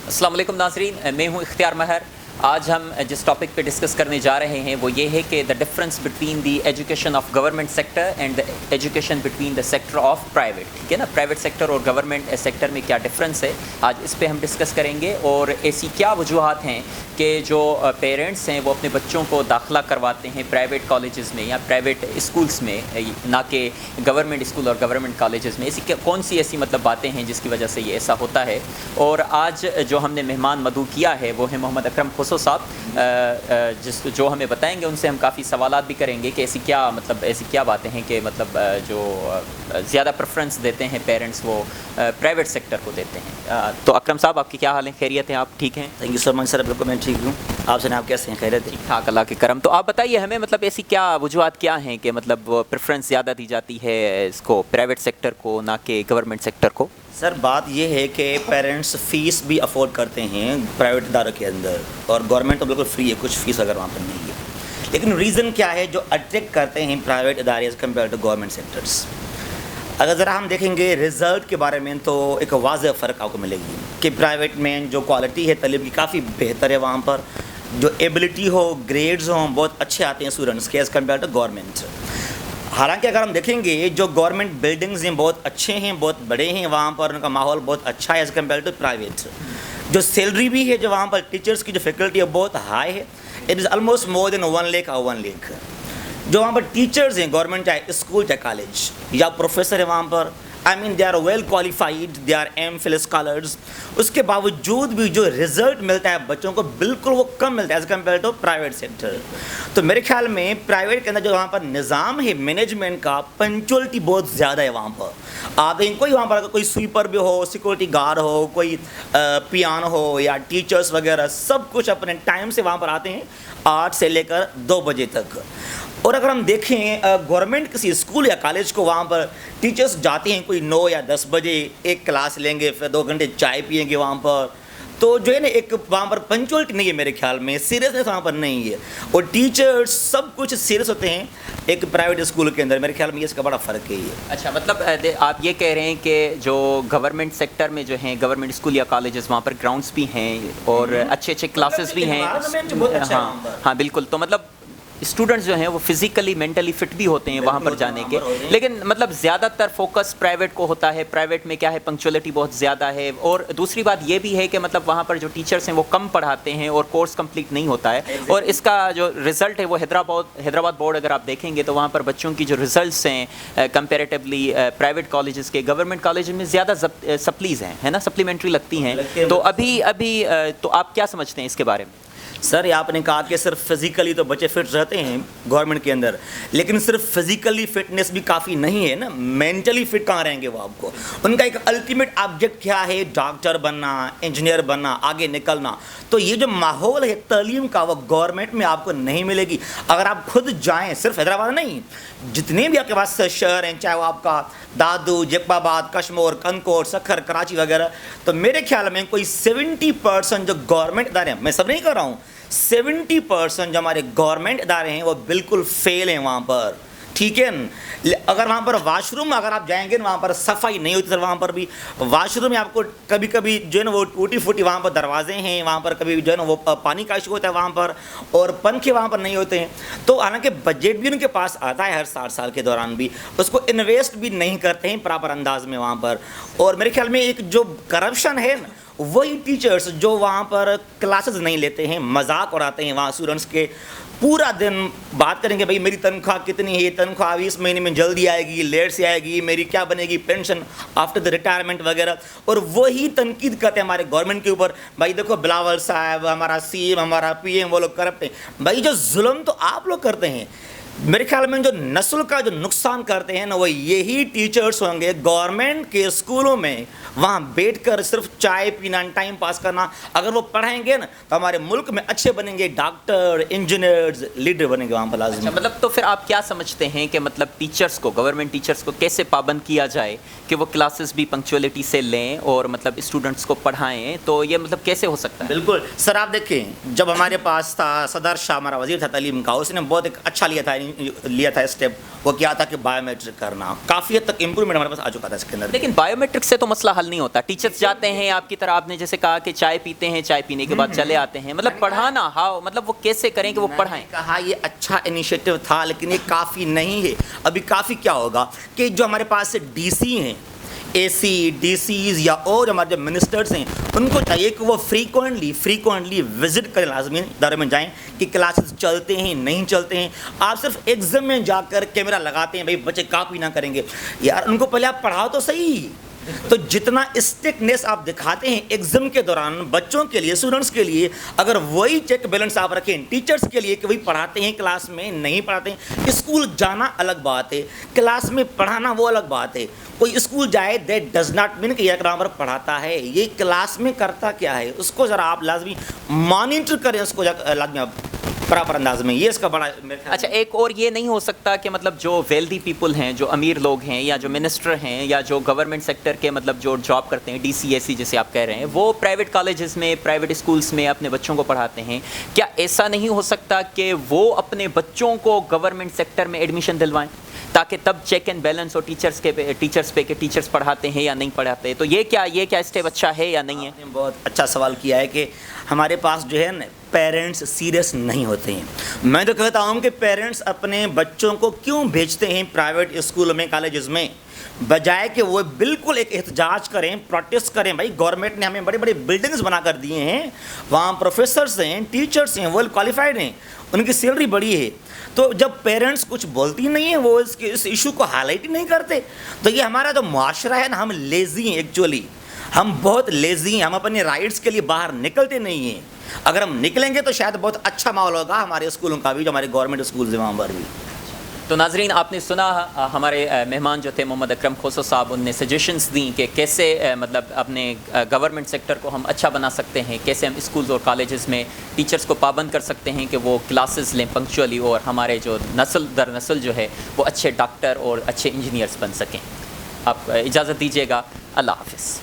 السلام علیکم ناظرین، میں ہوں اختیار مہر۔ آج ہم جس ٹاپک پہ ڈسکس کرنے جا رہے ہیں وہ یہ ہے کہ the difference between the education of government sector and the education between the sector of private, ٹھیک ہے نا، پرائیویٹ سیکٹر اور گورنمنٹ سیکٹر میں کیا ڈفرینس ہے، آج اس پہ ہم ڈسکس کریں گے۔ اور ایسی کیا وجوہات ہیں کہ جو پیرنٹس ہیں وہ اپنے بچوں کو داخلہ کرواتے ہیں پرائیویٹ کالجز میں یا پرائیویٹ اسکولس میں، نہ کہ گورنمنٹ اسکول اور گورنمنٹ کالجز میں، ایسی کون سی ایسی باتیں ہیں جس کی وجہ سے یہ ایسا ہوتا ہے۔ اور آج جو ہم نے مہمان مدعو کیا ہے وہ ہے محمد اکرم خسرو صاحب، جو ہمیں بتائیں گے، ان سے ہم کافی سوالات بھی کریں گے کہ ایسی کیا باتیں ہیں کہ جو زیادہ پریفرنس دیتے ہیں پیرنٹس وہ پرائیویٹ سیکٹر کو دیتے ہیں۔ تو اکرم صاحب، آپ کی کیا حال ہے؟ خیریت ہیں؟ آپ ٹھیک ہیں؟ تھینک یو سو مچ سر، بالکل میں ٹھیک ہوں۔ آپ سے آپ کیسے ہیں؟ خیریت؟ ٹھیک ٹھاک، اللہ کے کرم۔ تو آپ بتائیے ہمیں ایسی کیا وجوہات کیا ہیں کہ پریفرنس زیادہ دی جاتی ہے اس کو پرائیویٹ سیکٹر کو نہ کہ گورنمنٹ سیکٹر کو؟ سر بات یہ ہے کہ پیرنٹس فیس بھی افورڈ کرتے ہیں پرائیویٹ اداروں کے اندر، اور گورنمنٹ تو بالکل فری ہے، کچھ فیس اگر وہاں پر نہیں ہے، لیکن ریزن کیا ہے جو اٹریکٹ کرتے ہیں پرائیویٹ ادارے as compare to government sectors? اگر ذرا ہم دیکھیں گے رزلٹ کے بارے میں تو ایک واضح فرق آپ کو ملے گی کہ پرائیویٹ میں جو کوالٹی ہے تعلیم کی کافی بہتر ہے، وہاں پر جو ایبلٹی ہو، گریڈز ہوں، بہت اچھے آتے ہیں اسٹوڈنٹس کے ایز کمپیئر ٹو گورنمنٹ۔ حالانکہ اگر ہم دیکھیں گے جو گورنمنٹ بلڈنگز ہیں بہت اچھے ہیں، بہت بڑے ہیں، وہاں پر ان کا ماحول بہت اچھا ہے ایز کمپیئر ٹو پرائیویٹ۔ جو سیلری بھی ہے جو وہاں پر ٹیچرس کی جو فیکلٹی ہے بہت ہائی ہے، it is almost more than 1 lakh اور 1 لاکھ۔ جو وہاں پر ٹیچرز ہیں گورنمنٹ، چاہے اسکول چاہے کالج یا پروفیسر ہیں وہاں پر، they are well qualified, they are M Phil scholars, اس کے باوجود بھی جو رزلٹ ملتا ہے بچوں کو بالکل وہ کم ملتا ہے as compare to private sector. تو میرے خیال میں پرائیویٹ کے اندر جو وہاں پر نظام ہے مینجمنٹ کا، پنچوئلٹی بہت زیادہ ہے وہاں پر۔ آپ دیکھیں کوئی وہاں پر کوئی سویپر بھی ہو، سیکورٹی گارڈ ہو، کوئی پیان ہو یا ٹیچرس وغیرہ، سب کچھ اپنے ٹائم سے وہاں پر آتے ہیں 8 سے لے کر 2 بجے تک۔ اور اگر ہم دیکھیں گورنمنٹ کسی اسکول یا کالج کو، وہاں پر ٹیچرس جاتے ہیں کوئی 9 یا 10 بجے، ایک کلاس لیں گے، پھر 2 گھنٹے چائے پئیں گے وہاں پر، تو جو ہے نا ایک وہاں پر پنچوئلٹی نہیں ہے میرے خیال میں، سیریسنس وہاں پر نہیں ہے، اور ٹیچرس سب کچھ سیریس ہوتے ہیں ایک پرائیویٹ اسکول کے اندر۔ میرے خیال میں اس کا بڑا فرق ہے یہ۔ اچھا، آپ یہ کہہ رہے ہیں کہ جو گورنمنٹ سیکٹر میں جو ہیں گورنمنٹ اسکول یا کالجز، وہاں پر گراؤنڈس بھی ہیں اور اچھے کلاسز بھی ہیں۔ ہاں بالکل، تو اسٹوڈنٹس جو ہیں وہ فزیکلی مینٹلی فٹ بھی ہوتے ہیں وہاں پر جانے کے، لیکن زیادہ تر فوکس پرائیویٹ کو ہوتا ہے۔ پرائیویٹ میں کیا ہے، پنکچولیٹی بہت زیادہ ہے، اور دوسری بات یہ بھی ہے کہ وہاں پر جو ٹیچرس ہیں وہ کم پڑھاتے ہیں اور کورس کمپلیٹ نہیں ہوتا ہے، اور اس کا جو رزلٹ ہے وہ حیدرآباد بورڈ اگر آپ دیکھیں گے تو وہاں پر بچوں کی جو ریزلٹس ہیں کمپیریٹیولی پرائیویٹ کالجز کے، گورنمنٹ کالج میں زیادہ سپلیز ہیں، ہے نا، سپلیمنٹری لگتی ہیں۔ تو ابھی تو آپ کیا سمجھتے ہیں اس کے بارے میں؟ سر آپ نے کہا کہ صرف فزیکلی تو بچے فٹ رہتے ہیں گورنمنٹ کے اندر، لیکن صرف فزیکلی فٹنس بھی کافی نہیں ہے نا، مینٹلی فٹ کہاں رہیں گے وہ؟ آپ کو ان کا ایک الٹیمیٹ آبجیکٹ کیا ہے؟ ڈاکٹر بننا، انجینئر بننا، آگے نکلنا۔ تو یہ جو ماحول ہے تعلیم کا وہ گورنمنٹ میں آپ کو نہیں ملے گی۔ اگر آپ خود جائیں، صرف حیدرآباد نہیں، جتنے بھی آپ کے پاس شہر ہیں، چاہے وہ آپ کا دادو، جیکب آباد، کشمور، کنکوٹ، سکھر، کراچی وغیرہ، تو میرے خیال میں کوئی 70% جو گورنمنٹ ادارے ہیں، میں سب نہیں کر رہا ہوں، 70% جو ہمارے گورنمنٹ ادارے ہیں وہ بالکل فیل ہیں وہاں پر، ٹھیک ہے۔ اگر وہاں پر واش روم اگر آپ جائیں گے وہاں پر صفائی نہیں ہوتی، سر وہاں پر بھی واش روم میں آپ کو کبھی کبھی جو ہے نا وہ ٹوٹی پھوٹی وہاں پر دروازے ہیں، وہاں پر کبھی جو ہے نا وہ پانی کا ایشو ہوتا ہے وہاں پر، اور پنکھے وہاں پر نہیں ہوتے ہیں۔ تو حالانکہ بجٹ بھی ان کے پاس آتا ہے ہر 60 سال کے دوران بھی، اس کو انویسٹ بھی نہیں کرتے ہیں پراپر انداز میں وہاں پر۔ اور میرے خیال میں ایک جو کرپشن ہے نا، وہی ٹیچرس جو وہاں پر کلاسز نہیں لیتے ہیں، مذاق اڑاتے ہیں وہاں اسٹوڈنٹس کے، پورا دن بات کریں گے بھائی میری تنخواہ کتنی ہے، تنخواہ اس مہینے میں جلدی آئے گی، لیٹ سے آئے گی، میری کیا بنے گی پینشن آفٹر دا ریٹائرمنٹ وغیرہ، اور وہی تنقید کرتے ہیں ہمارے گورنمنٹ کے اوپر، بھائی دیکھو بلاول صاحب، ہمارا سی ایم، ہمارا پی ایم، وہ لوگ کرپٹ ہیں۔ بھائی جو ظلم تو آپ لوگ کرتے ہیں، میرے خیال میں جو نسل کا جو نقصان کرتے ہیں نا وہ یہی ٹیچرس ہوں گے گورنمنٹ کے اسکولوں میں، وہاں بیٹھ کر صرف چائے پینا، ٹائم پاس کرنا۔ اگر وہ پڑھائیں گے نا تو ہمارے ملک میں اچھے بنیں گے ڈاکٹر، انجینئرز، لیڈر بنیں گے وہاں پر لازم۔ اچھا، تو پھر آپ کیا سمجھتے ہیں کہ ٹیچرس کو، گورنمنٹ ٹیچرس کو کیسے پابند کیا جائے کہ وہ کلاسز بھی پنکچولیٹی سے لیں اور اسٹوڈنٹس کو پڑھائیں؟ تو یہ کیسے ہو سکتا ہے؟ بالکل سر، آپ دیکھیں جب ہمارے پاس تھا صدر شاہ، ہمارا وزیر تھا تعلیم کا، اس نے بہت ایک اچھا لیا تھا لیا تھا اسٹیپ, وہ کیا تھا کہ بایومیٹرک کرنا. کافی حد تک امپروومنٹ ہمارے پاس آ چکا تھا اس کے اندر. لیکن بایومیٹرک سے تو مسئلہ حل نہیں ہوتا. ٹیچرس جاتے ہیں آپ کی طرح, آپ نے جیسے کہا کہ چائے پیتے ہیں, چائے پینے کے بعد چلے آتے ہیں, مطلب پڑھانا ہاؤ, مطلب وہ کیسے کریں کہ وہ پڑھائیں؟ کہا یہ اچھا انیشیٹو تھا لیکن یہ کافی نہیں ہے. ابھی کافی کیا ہوگا کہ جو ہمارے پاس سے ڈی سی ہیں, اے سی ڈی سیز یا اور ہمارے جو منسٹرز ہیں, ان کو چاہیے کہ وہ فریکوینٹلی وزٹ کریں, لازمی ادارے میں جائیں کہ کلاسز چلتے ہیں نہیں چلتے ہیں. آپ صرف ایگزام میں جا کر کیمرہ لگاتے ہیں, بھائی بچے کاپی نہ کریں گے. یار ان کو پہلے آپ پڑھاؤ تو صحیح. تو جتنا اسٹرکٹنیس آپ دکھاتے ہیں ایگزام کے دوران بچوں کے لیے, اسٹوڈنٹس کے لیے, اگر وہی چیک بیلنس آپ رکھیں ٹیچرس کے لیے کہ وہی پڑھاتے ہیں کلاس میں نہیں پڑھاتے ہیں. اسکول جانا الگ بات ہے, کلاس میں پڑھانا وہ الگ بات ہے. کوئی اسکول جائے دیٹ ڈز ناٹ مین کہ یہ گرامر پڑھاتا ہے, یہ کلاس میں کرتا کیا ہے, اس کو ذرا آپ لازمی مانیٹر کریں, اس کو لازمی آپ پراپر انداز میں. یہ اس کا بڑا. اچھا, ایک اور یہ نہیں ہو سکتا کہ مطلب جو ویلدی پیپل ہیں, جو امیر لوگ ہیں, یا جو منسٹر ہیں, یا جو گورنمنٹ سیکٹر کے مطلب جو جاب کرتے ہیں, ڈی سی اے سی جیسے آپ کہہ رہے ہیں, وہ پرائیویٹ کالجز میں, پرائیویٹ اسکولس میں اپنے بچوں کو پڑھاتے ہیں, کیا ایسا نہیں ہو سکتا کہ وہ اپنے بچوں کو گورنمنٹ سیکٹر میں ایڈمیشن دلوائیں تاکہ تب check and balance who teachers پہ کہ ٹیچرس پڑھاتے ہیں یا نہیں پڑھاتے؟ تو یہ کیا اسٹیپ اچھا ہے یا نہیں ہے؟ آپ نے بہت اچھا سوال کیا ہے کہ ہمارے پاس جو ہے نا پیرنٹس سیریس نہیں ہوتے ہیں. میں تو کہتا ہوں کہ پیرنٹس اپنے بچوں کو کیوں بھیجتے ہیں پرائیویٹ اسکول میں, کالجز میں, بجائے کہ وہ بالکل ایک احتجاج کریں, پروٹیسٹ کریں. بھائی گورنمنٹ نے ہمیں بڑے بڑے بلڈنگز بنا کر دیے ہیں, وہاں پروفیسرس ہیں, ٹیچرس ہیں, ویل کوالیفائڈ ہیں, ان کی سیلری بڑی ہے. تو جب پیرنٹس کچھ بولتی نہیں ہیں, وہ اس ایشو کو ہائی لائٹ ہی نہیں کرتے, تو یہ ہمارا جو معاشرہ ہے نا, ہم لیزی ہیں ایکچولی, ہم بہت لیزی ہیں, ہم اپنے رائٹس کے لیے باہر نکلتے نہیں ہیں. اگر ہم نکلیں گے تو شاید بہت اچھا ماحول ہوگا ہمارے اسکولوں کا بھی, جو ہمارے گورنمنٹ اسکولز ہیں وہاں پر بھی. تو ناظرین, آپ نے سنا ہمارے مہمان جو تھے محمد اکرم کھوسو صاحب, ان نے سجیشنز دیں کہ کیسے مطلب اپنے گورنمنٹ سیکٹر کو ہم اچھا بنا سکتے ہیں, کیسے ہم اسکولز اور کالجز میں ٹیچرز کو پابند کر سکتے ہیں کہ وہ کلاسز لیں پنکچولی, اور ہمارے جو نسل در نسل جو ہے وہ اچھے ڈاکٹر اور اچھے انجینئرز بن سکیں. آپ اجازت دیجیے گا. اللہ حافظ.